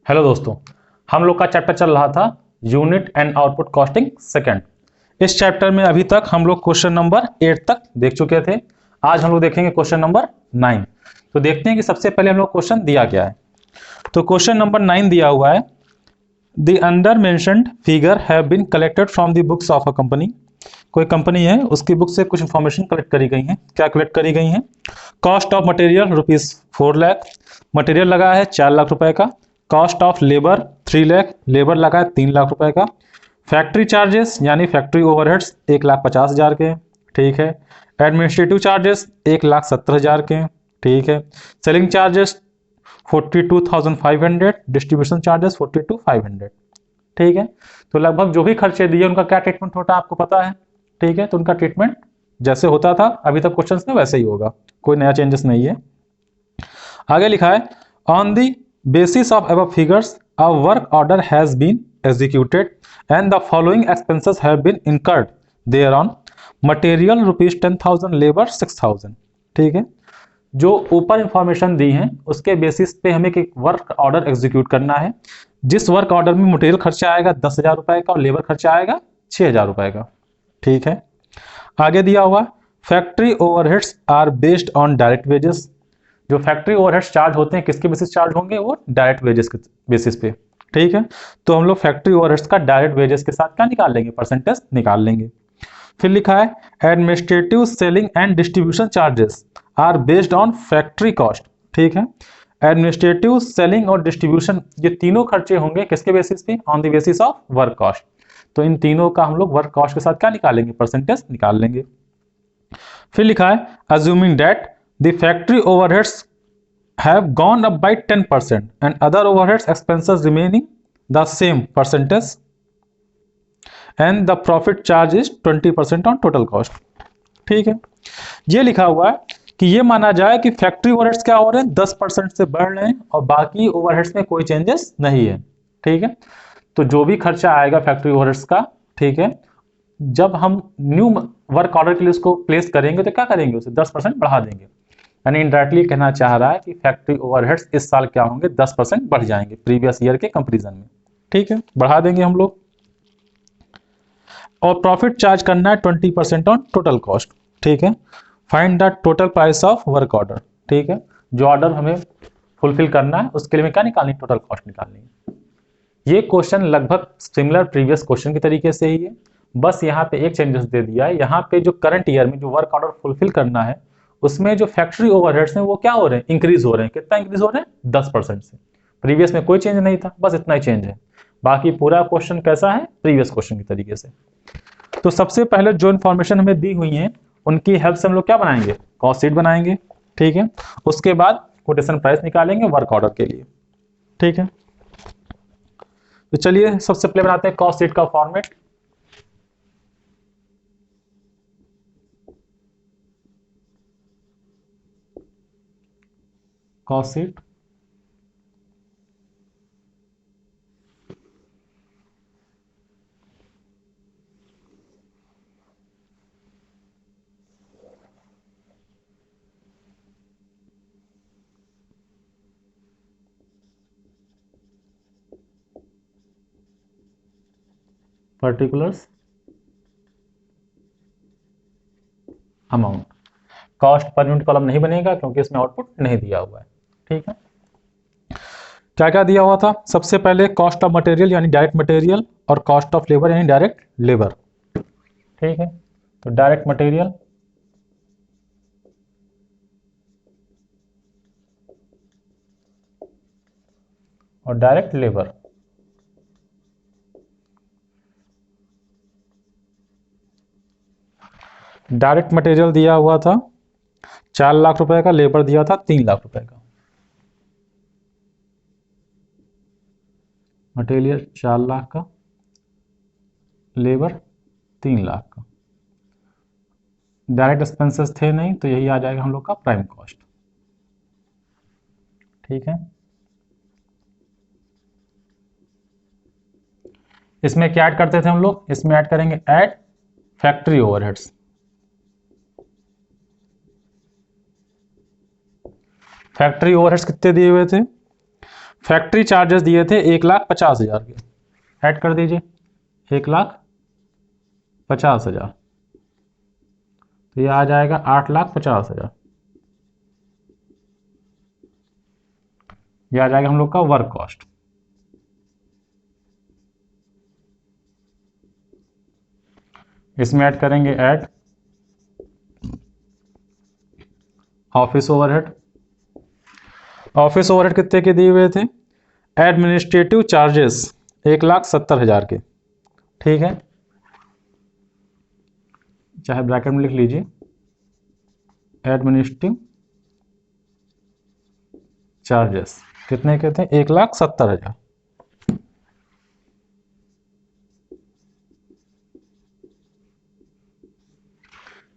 Hello दोस्तों, हम लोग का चैप्टर चल रहा था unit and output costing second. इस चैप्टर में अभी तक हम लोग क्वेश्चन नंबर 8 तक देख चुके थे। आज हम लोग देखेंगे क्वेश्चन नंबर 9। तो देखते हैं कि सबसे पहले हम लोग क्वेश्चन दिया गया है। तो क्वेश्चन नंबर 9 दिया हुआ है, the under mentioned figure have been collected from the books of a company. कोई कंपनी है, उसकी बुक से कुछ इंफॉर्मेशन कलेक्ट करी गई है। क्या कलेक्ट करी गई है? Cost of material ₹4 lakh, material लगा है 4 लाख रुपए का। Cost of labour 3 lakh, labour लगा है 3 लाख रुपए का। फैक्ट्री चार्जेस यानी फैक्ट्री ओवरहेड्स 1,50,000 के, ठीक है। एडमिनिस्ट्रेटिव चार्जेस 1,70,000 के, ठीक है। सेलिंग चार्जेस 42,500, डिस्ट्रीब्यूशन चार्जेस 42,500, ठीक है। तो लगभग जो भी खर्चे दिए उनका क्या ट्रीटमेंट होता है आपको पता है, ठीक है। तो उनका ट्रीटमेंट जैसे होता था अभी तक क्वेश्चंस में वैसे ही होगा, कोई नया चेंजेस नहीं है। आगे लिखा है, on the basis of above figures a work order has been executed and the following expenses have been incurred thereon. Material ₹10,000, labour 6,000, ठीक है। जो ऊपर इंफॉर्मेशन दी है उसके बेसिस पे हमें एक वर्क ऑर्डर एग्जीक्यूट करना है। जिस वर्क ऑर्डर में मटेरियल खर्चा आएगा 10,000 रुपए का और लेबर खर्चा आएगा 6,000 रुपए का, ठीक है। आगे दिया हुआ, factory overheads are based on direct wages. जो फैक्ट्री ओवरहेड्स चार्ज होते हैं किसके बेसिस चार्ज होंगे? वो डायरेक्ट वेजेस के बेसिस पे, ठीक है। तो हम लोग फैक्ट्री ओवरहेड्स का डायरेक्ट वेजेस के साथ क्या निकाल लेंगे? परसेंटेज निकाल लेंगे। फिर लिखा है, administrative selling and distribution charges are based on factory cost, ठीक है। एडमिनिस्ट्रेटिव, सेलिंग और डिस्ट्रीब्यूशन ये तीनों खर्चे होंगे किसके बेसिस पे? On the basis of work cost. तो इन तीनों का हम लोग वर्क कॉस्ट के साथ क्या निकालेंगे? परसेंटेज निकाल लेंगे। फिर लिखा है, assuming that the factory overheads have gone up by 10% and other overheads expenses remaining the same percentage and the profit charge is 20% on total cost, ठीक है। ये लिखा हुआ है कि ये माना जाए कि फैक्ट्री ओवरहेड्स क्या हो रहे हैं? 10% से बढ़ रहे हैं और बाकी ओवरहेड्स में कोई चेंजेस नहीं है, ठीक है। तो जो भी खर्चा आएगा फैक्ट्री ओवरहेड्स का, ठीक है, जब हम न्यू वर्क ऑर्डर के लिए उसको प्लेस करेंगे तो क्या करेंगे? उसे 10% बढ़ा देंगे। यानी इनडायरेक्टली कहना चाह रहा है कि फैक्ट्री ओवरहेड्स इस साल क्या होंगे? 10% बढ़ जाएंगे प्रीवियस ईयर के कंपैरिजन में, ठीक है, बढ़ा देंगे हम लोग। और प्रॉफिट चार्ज करना है 20% ऑन टोटल कॉस्ट, ठीक है। Find the total price of work order, ठीक है। जो ऑर्डर हमें फुलफिल करना है उसके लिए क्या निकालनी? टोटल कॉस्ट निकालनी है। ये क्वेश्चन लगभग सिमिलर प्रीवियस क्वेश्चन के तरीके से ही है, बस यहाँ पे एक चेंजेस दे दिया है। यहाँ पे जो करंट ईयर में जो वर्क ऑर्डर फुलफिल करना है उसमें जो फैक्ट्री ओवरहेड्स हैं वो क्या हो रहे हैं? इंक्रीज हो रहे हैं। कितना इंक्रीज हो रहे हैं? 10% से। प्रीवियस में कोई चेंज नहीं था, बस इतना ही चेंज है। बाकी पूरा क्वेश्चन कैसा है? प्रीवियस क्वेश्चन की तरीके से। तो सबसे पहले जो इन्फॉर्मेशन हमें दी हुई है उनकी हेल्प से हम लोग क्या बनाएंगे? कॉस्ट शीट बनाएंगे, ठीक है। उसके बाद कोटेशन प्राइस निकालेंगे वर्क ऑर्डर के लिए, ठीक है। तो चलिए सबसे पहले बनाते हैं कॉस्ट शीट का format. Cost sheet, particulars, amount. Cost per unit column नहीं बनेगा क्योंकि इसमें आउटपुट नहीं दिया हुआ है, ठीक है। क्या क्या दिया हुआ था? सबसे पहले कॉस्ट ऑफ मटेरियल यानी डायरेक्ट मटेरियल और कॉस्ट ऑफ लेबर यानी डायरेक्ट लेबर, ठीक है। तो डायरेक्ट मटेरियल और डायरेक्ट लेबर। डायरेक्ट मटेरियल दिया हुआ था 4 लाख रुपए का, लेबर दिया था 3 लाख रुपए का। मटेरियल 4 लाख का, लेबर 3 लाख का। डायरेक्ट एक्सपेंसेस थे नहीं तो यही आ जाएगा हम लोग का प्राइम कॉस्ट, ठीक है। इसमें क्या ऐड करते थे हम लोग? इसमें ऐड करेंगे add factory overheads. Factory overheads कितने दिए हुए थे? फैक्ट्री चार्जेस दिए थे 1,50,000 के, ऐड कर दीजिए 1,50,000, तो ये आ जाएगा 8,50,000। ये आ जाएगा हम लोग का वर्क कॉस्ट। इसमें ऐड करेंगे add office overhead. Office overhead कितने के दिए हुए थे? एडमिनिस्ट्रेटिव चार्जेस 1,70,000 के, ठीक है, चाहे ब्रैकेट में लिख लीजिए, एडमिनिस्ट्रेटिव चार्जेस कितने के थे? 1,70,000।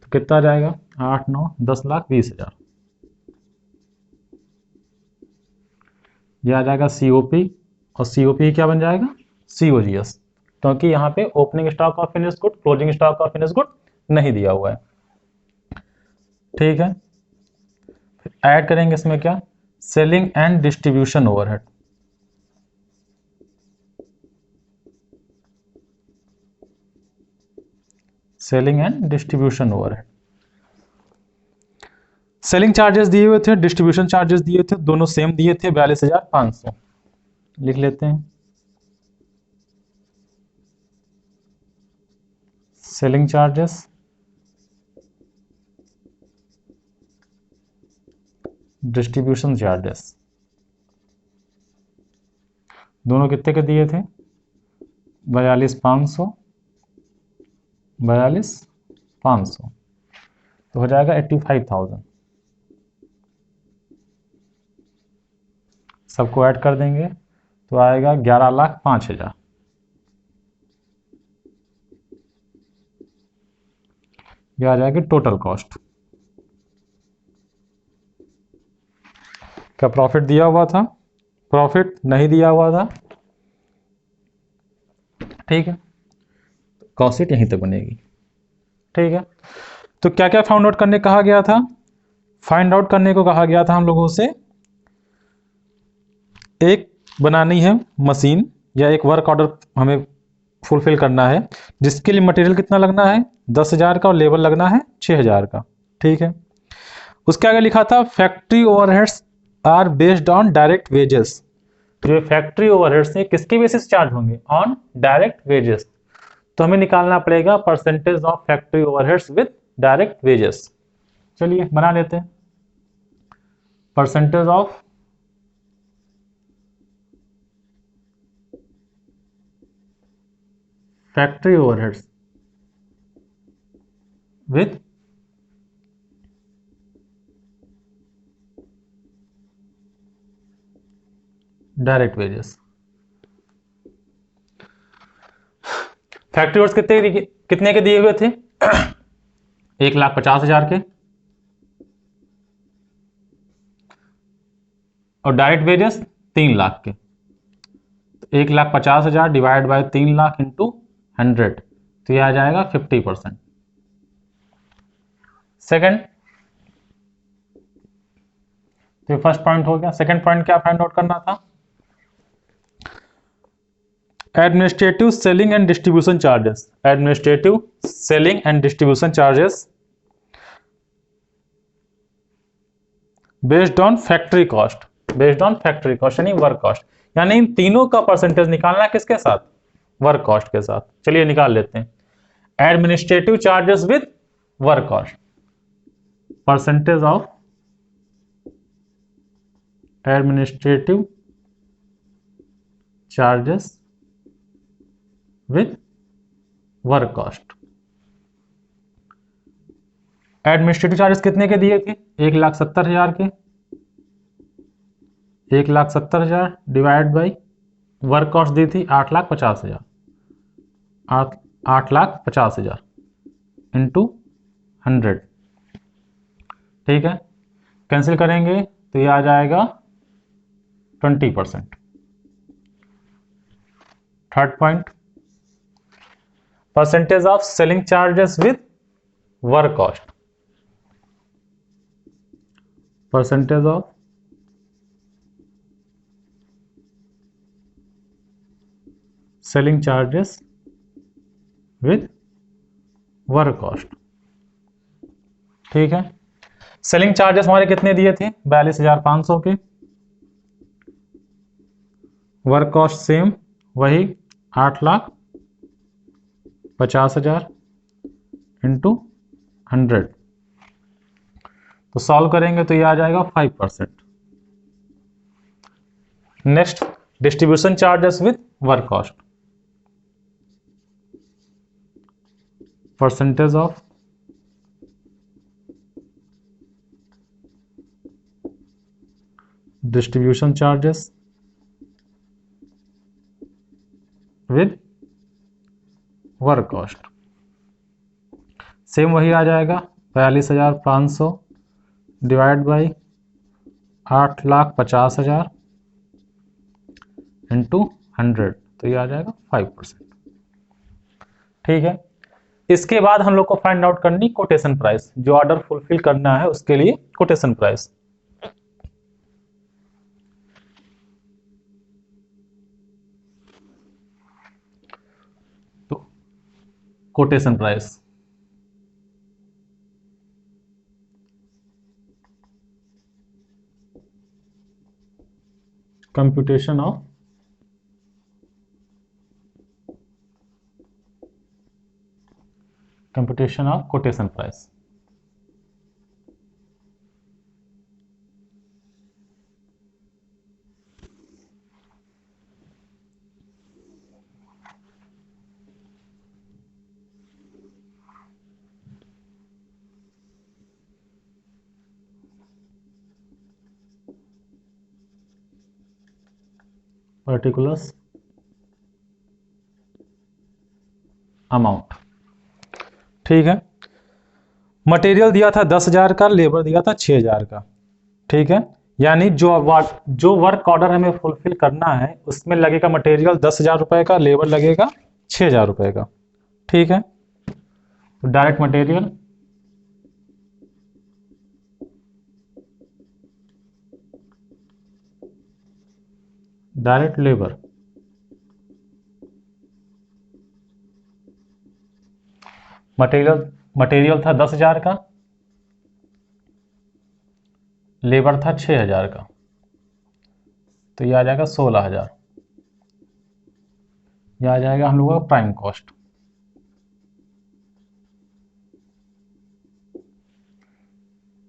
तो कितना जाएगा? 8, 9, 10,20,000। यह आ जाएगा सीओपी, और सीओपी क्या बन जाएगा? सीओजीएस, क्योंकि यहाँ पे opening stock of finished good, closing stock of finished good नहीं दिया हुआ है, ठीक है। ऐड करेंगे इसमें क्या? Selling and distribution overhead, selling and distribution overhead. Selling charges दिए हुए थे, डिस्ट्रीब्यूशन चार्जेस दिए थे, दोनों सेम दिए थे 42,500, लिख लेते हैं। सेलिंग चार्जेस डिस्ट्रीब्यूशन चार्जेस दोनों कितने के दिए थे? 42,500, 42,500, तो हो जाएगा 85,000। सबको ऐड कर देंगे तो आएगा 11,05,000। यह आ जाएगी टोटल कॉस्ट। क्या प्रॉफिट दिया हुआ था? प्रॉफिट नहीं दिया हुआ था, ठीक है, कॉस्ट शीट यहीं तक बनेगी, ठीक है। तो क्या क्या फाइंड आउट करने कहा गया था? फाइंड आउट करने को कहा गया था हम लोगों से, एक बनानी है मशीन या एक वर्क ऑर्डर हमें फुलफिल करना है, जिसके लिए मटेरियल कितना लगना है? 10,000 का, और लेबर लगना है 6,000 का, ठीक है। उसके आगे लिखा था factory overheads are based on direct wages. जो फैक्ट्री ओवरहेड्स है किसके बेसिस चार्ज होंगे? On direct wages. तो हमें निकालना पड़ेगा percentage of factory overheads with direct wages. चलिए बना लेते हैं, percentage of factory overheads with direct wages. Factory overheads कितने के दिए हुए थे? 1,50,000 के, और डायरेक्ट वेजेस 3 लाख के। 1,50,000 डिवाइड बाय 3 लाख इंटू 100, तो यह आ जाएगा 50%। सेकेंड, तो फर्स्ट पॉइंट हो गया। सेकेंड पॉइंट क्या फाइंड आउट करना था? Administrative selling and distribution charges, administrative selling and distribution charges based on factory cost, based on factory cost यानी वर्क कॉस्ट, यानी इन तीनों का परसेंटेज निकालना है किसके साथ? वर्क कॉस्ट के साथ। चलिए निकाल लेते हैं। Administrative charges with work cost, percentage of administrative charges with work cost. Administrative charges कितने के दिए थे? 1,70,000 के, 1,70,000 डिवाइड बाई वर्क कॉस्ट दी थी 8,50,000, 8,50,000 इंटू 100, ठीक है। कैंसिल करेंगे तो ये आ जाएगा 20%। Third point, percentage of selling charges with work cost, percentage of selling charges with work cost. ठीक है, सेलिंग चार्जेस हमारे कितने दिए थे? 42,500 के। वर्क कॉस्ट सेम वही 8,50,000 इंटू 100। तो सॉल्व करेंगे तो ये आ जाएगा 5%। Next, distribution charges with work cost, percentage of distribution charges with work cost, same वही आ जाएगा 42,500 डिवाइड बाई 8,50,000 इंटू 100, तो ये आ जाएगा 5%। ठीक है, इसके बाद हम लोग को फाइंड आउट करनी कोटेशन प्राइस, जो ऑर्डर फुलफिल करना है उसके लिए कोटेशन प्राइस। तो quotation price, computation of quotation price. Particulars amount. ठीक है, मटेरियल दिया था 10,000 का, लेबर दिया था 6,000 का। ठीक है, यानी जो वर्क ऑर्डर हमें फुलफिल करना है उसमें लगेगा मटेरियल 10,000 रुपए का, लेबर लगेगा 6,000 रुपए का। ठीक है, तो direct material direct labour material था 10,000 का, लेबर था 6,000 का, तो ये आ जाएगा 16,000। यह आ जाएगा हम लोगों का प्राइम कॉस्ट।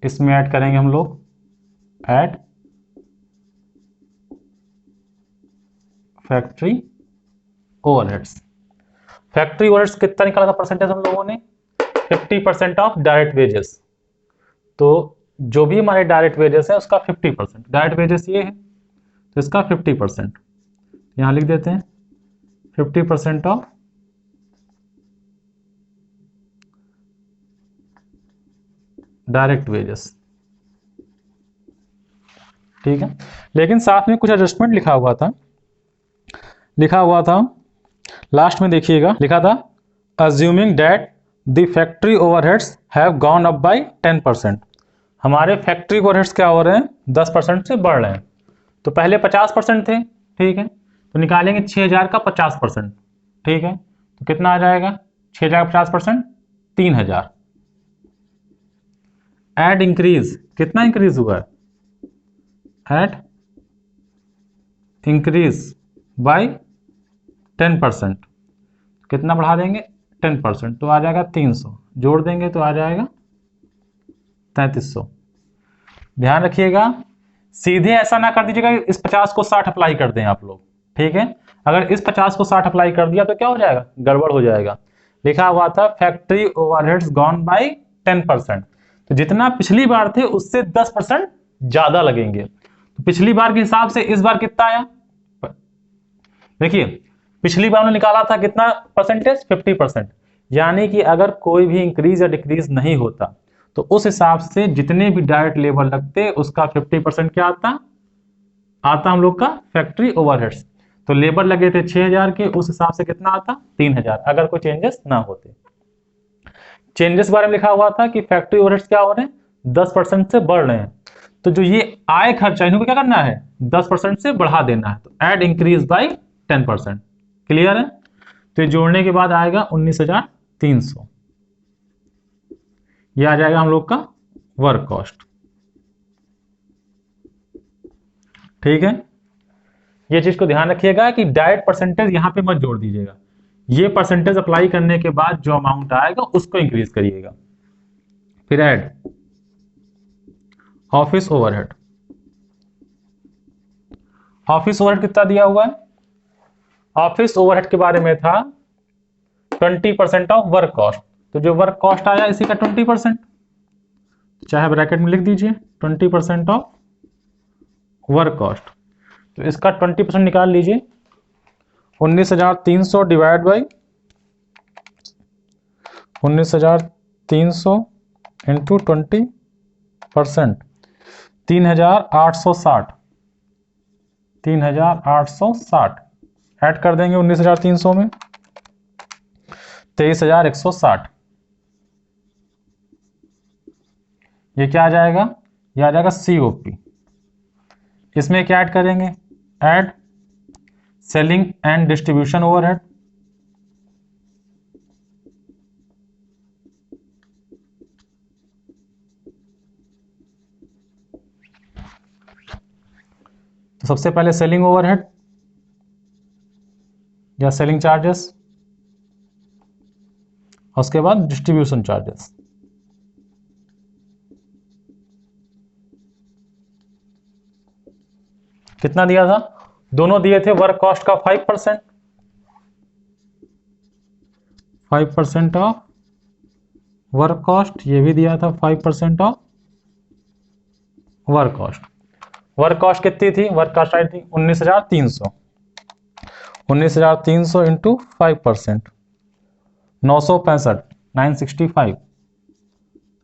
इसमें ऐड करेंगे हम लोग add factory overheads. Factory overheads कितना निकाला था परसेंटेज हम लोगों ने? 50% ऑफ डायरेक्ट वेजेस। तो जो भी हमारे डायरेक्ट वेजेस है उसका 50%, डायरेक्ट वेजेस ये है तो इसका 50%, यहां लिख देते हैं 50% ऑफ डायरेक्ट वेजेस। ठीक है, लेकिन साथ में कुछ एडजस्टमेंट लिखा हुआ था लास्ट में देखिएगा, लिखा था assuming that the factory overheads have gone up by 10%। हमारे फैक्ट्री ओवरहेड्स क्या हो रहे हैं? 10% से बढ़ रहे हैं। तो पहले 50% थे। ठीक है, तो निकालेंगे 6,000 का 50%। ठीक है, तो कितना आ जाएगा? 6,000 का 50%, 3,000। एड इंक्रीज, कितना इंक्रीज हुआ है? एड इंक्रीज बाय 10%, कितना बढ़ा देंगे? 10%, तो आ जाएगा 300, जोड़ देंगे तो आ जाएगा 3,300। ध्यान रखिएगा, सीधे ऐसा ना कर दीजिएगा इस 50 को 60 अप्लाई कर दें आप लोग। ठीक है, अगर इस 50 को 60 अप्लाई कर दिया तो क्या हो जाएगा? गड़बड़ हो जाएगा। लिखा हुआ था फैक्ट्री ओवरहेड्स गॉन बाय 10%, तो जितना पिछली बार थे उससे 10% ज्यादा लगेंगे। तो पिछली बार के हिसाब से इस बार कितना आया? देखिए, पिछली बार हमने निकाला था कितना परसेंटेज? 50%। यानी कि अगर कोई भी इंक्रीज या डिक्रीज नहीं होता तो उस हिसाब से जितने भी डायरेक्ट लेबर लगते उसका 50% क्या आता हम लोग का फैक्ट्री ओवरहेड्स। तो लेबर लगे थे 6,000 के, उस हिसाब से कितना आता? 3,000, अगर कोई चेंजेस ना होते। चेंजेस बारे में लिखा हुआ था कि फैक्ट्री ओवरहेड्स क्या हो रहे हैं? 10% से बढ़ रहे हैं। तो जो ये आय खर्चा इनको क्या करना है? 10% से बढ़ा देना है। तो एड इंक्रीज बाय 10%, क्लियर है? तो ये जोड़ने के बाद आएगा 19,300, ये आ जाएगा हम लोग का वर्क कॉस्ट। ठीक है, ये चीज को ध्यान रखिएगा कि डायरेक्ट परसेंटेज यहां पे मत जोड़ दीजिएगा, ये परसेंटेज अप्लाई करने के बाद जो अमाउंट आएगा उसको इंक्रीज करिएगा। फिर add office overhead. Office overhead कितना दिया हुआ है? ऑफिस ओवरहेड के बारे में था 20% ऑफ वर्क कॉस्ट, तो जो वर्क कॉस्ट आया इसी का 20%, चाहे ब्रैकेट में लिख दीजिए 20% ऑफ वर्क कॉस्ट। तो इसका 20% निकाल लीजिए, 19,300 डिवाइड बाई 19,300 इंटू 20%, 3,860, 3,860 ऐड कर देंगे 19,300 में 23,160, ये क्या आ जाएगा? ये आ जाएगा COP। इसमें क्या ऐड करेंगे? Add selling and distribution overhead, तो सबसे पहले सेलिंग ओवरहेड या सेलिंग चार्जेस, उसके बाद डिस्ट्रीब्यूशन चार्जेस। कितना दिया था? दोनों दिए थे वर्क कॉस्ट का 5%, 5% ऑफ वर्क कॉस्ट, ये भी दिया था 5% of work cost. Work cost कितनी थी? वर्क कॉस्ट आई थी 19,300, 19,300 इंटू 5%, 965, 965,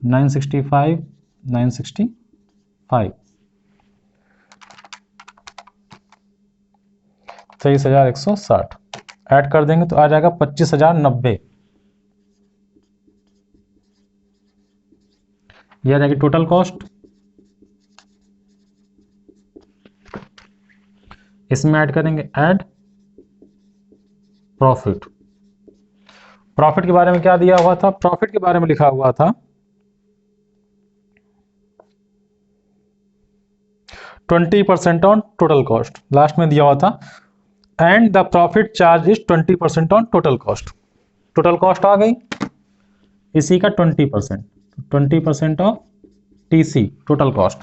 965, 965, 23,160 ऐड कर देंगे तो आ जाएगा 25,090, यह रहेगी टोटल कॉस्ट। इसमें ऐड करेंगे ऐड प्रॉफिट। प्रॉफिट के बारे में क्या दिया हुआ था? प्रॉफिट के बारे में लिखा हुआ था 20% ऑन टोटल कॉस्ट, लास्ट में दिया हुआ था and the profit charge is 20% on total cost. Total cost आ गई इसी का 20%, 20% ऑफ TC टोटल कॉस्ट,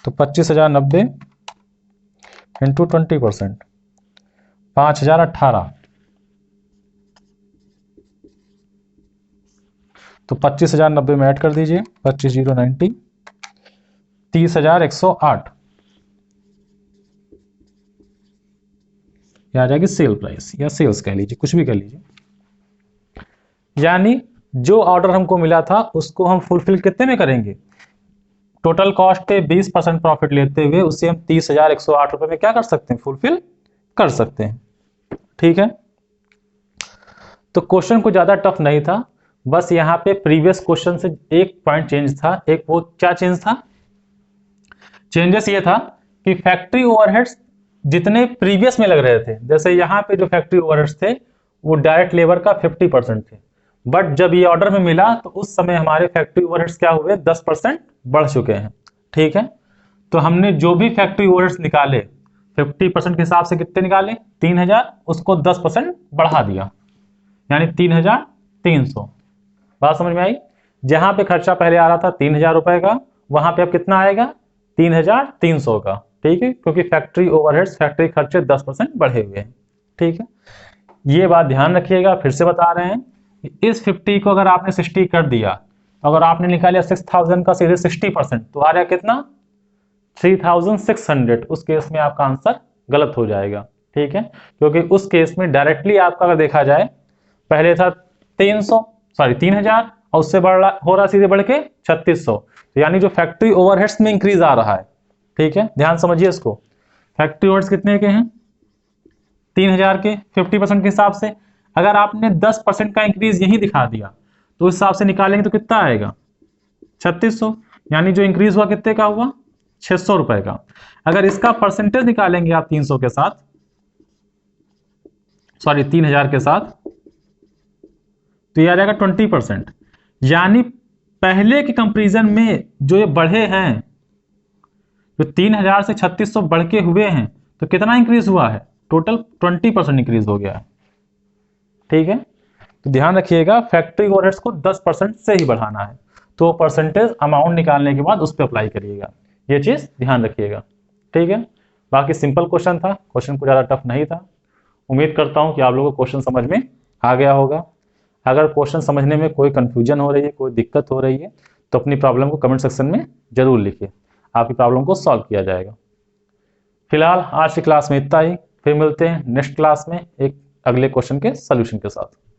तो 25,090 इंटू 20%, 5,018, तो 25,090 में ऐड कर दीजिए 25,090, 30,108, यह आ जाएगी सेल प्राइस या सेल्स कह लीजिए, कुछ भी कह लीजिए। यानी जो ऑर्डर हमको मिला था उसको हम फुलफिल कितने में करेंगे? टोटल कॉस्ट पे 20% प्रॉफिट लेते हुए उसे हम 30,108 रुपए में क्या कर सकते हैं? फुलफिल कर सकते हैं। ठीक है, तो क्वेश्चन को ज्यादा टफ नहीं था, बस यहाँ पे प्रीवियस क्वेश्चन से एक पॉइंट चेंज था। एक वो क्या चेंज था? चेंजेस ये था कि फैक्ट्री ओवरहेड्स जितने प्रीवियस में लग रहे थे, जैसे यहाँ पे जो फैक्ट्री ओवरहेड्स थे वो डायरेक्ट लेबर का 50% थे, बट जब ये ऑर्डर में मिला तो उस समय हमारे फैक्ट्री ओवरहेड्स क्या हुए? 10% बढ़ चुके हैं। ठीक है, तो हमने जो भी फैक्ट्री ओवरहेड्स निकाले 50% के हिसाब से कितने निकाले? 3,000, उसको 10% बढ़ा दिया यानी 3,300। बात समझ में आई? जहां पे खर्चा पहले आ रहा था 3,000 रुपए का, वहां पे अब कितना आएगा? 3,300 का। ठीक है, क्योंकि फैक्ट्री ओवरहेड्स, फैक्ट्री खर्चे 10% बढ़े हुए हैं। ठीक है, ये बात ध्यान रखिएगा, फिर से बता रहे हैं, इस 50 को अगर आपने 60 कर दिया, अगर आपने निकाला 6,000 का सीधे 60%, तो आ रहा कितना? 3,600। उस केस में आपका आंसर गलत हो जाएगा। ठीक है, क्योंकि उस केस में डायरेक्टली आपका अगर देखा जाए पहले था 3,000 और उससे हो रहा सीधे बढ़ के 3,600, तो यानी जो फैक्ट्री ओवरहेड्स में इंक्रीज आ रहा है। ठीक है, ध्यान समझिए इसको। फैक्ट्री ओवरहेड्स कितने के हैं? 3,000 के 50% के हिसाब से। अगर आपने 10% का इंक्रीज यही दिखा दिया तो उस हिसाब से निकालेंगे तो कितना आएगा? 3,600। यानी जो इंक्रीज हुआ कितने का हुआ? 600 रुपए का। अगर इसका परसेंटेज निकालेंगे आप 300 के साथ सॉरी 3000 के साथ, तो ये आ जाएगा 20%। यानी पहले के कंपैरिजन में जो ये बढ़े हैं, जो 3000 से 3600 बढ़ के हुए हैं, तो कितना इंक्रीज हुआ है? टोटल 20% इंक्रीज हो गया है। ठीक है, तो ध्यान रखिएगा फैक्ट्री ओवरहेड्स को 10% से ही बढ़ाना है, तो परसेंटेज अमाउंट निकालने के बाद उस पर अप्लाई करिएगा, ये चीज ध्यान रखिएगा। ठीक है, बाकी सिंपल क्वेश्चन था, क्वेश्चन को ज्यादा टफ नहीं था। उम्मीद करता हूं कि आप लोगों को क्वेश्चन समझ में आ गया होगा। अगर क्वेश्चन समझने में कोई कंफ्यूजन हो रही है, कोई दिक्कत हो रही है, तो अपनी प्रॉब्लम को कमेंट सेक्शन में जरूर लिखिए, आपकी प्रॉब्लम को सॉल्व किया जाएगा। फिलहाल आज की क्लास में इतना ही, फिर मिलते हैं नेक्स्ट क्लास में एक अगले क्वेश्चन के सॉल्यूशन के साथ।